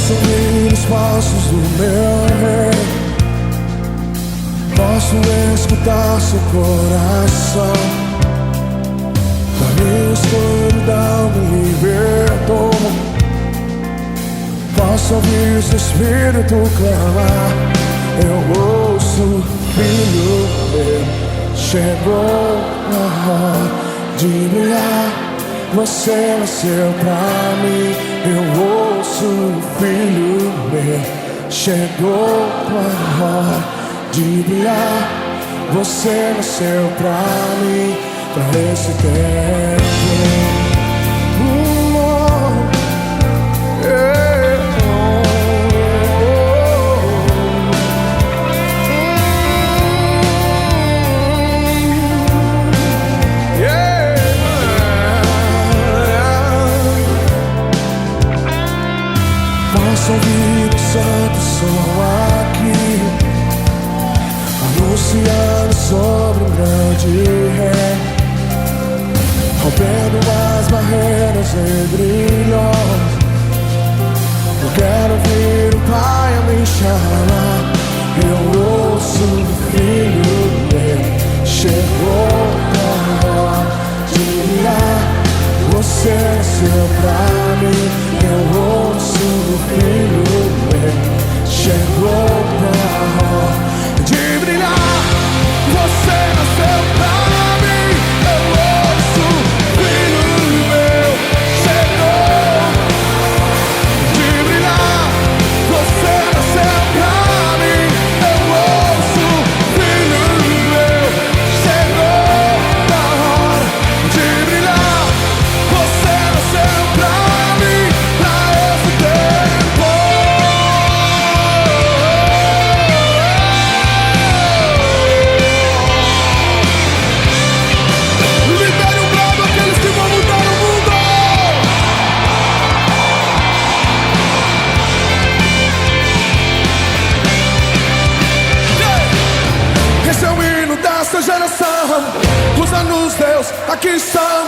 Posso ouvir os passos do meu rei, posso escutar seu coração. Caminho escuridão me libertou. Posso ouvir seu espírito clamar. Eu ouço, filho meu, chegou a hora de brilhar. Você nasceu pra mim. Eu ouço, filho meu, chegou a hora de brilhar. Você nasceu pra mim, pra esse tempo. Posso ouvir o santo som aqui, anunciando sobre um grande rei, rompendo as barreiras entre nós. Eu quero ouvir o Pai a me chamar. Eu ouço o Filho meu, chegou a hora de brilhar. Você nasceu pra mim. Eu ouço o Filho meu, chegou a hora de brilhar. Você nasceu pra mim. Eu ouço o Filho meu, chegou de brilhar. Você nasceu pra mim. Eu ouço o Filho meu, chegou a hora de brilhar. Você nasceu pra mim, pra esse tempo. Libere um brado aqueles que vão mudar o mundo. Esse é o hino dessa geração. Usa-nos, Deus, aqui estamos.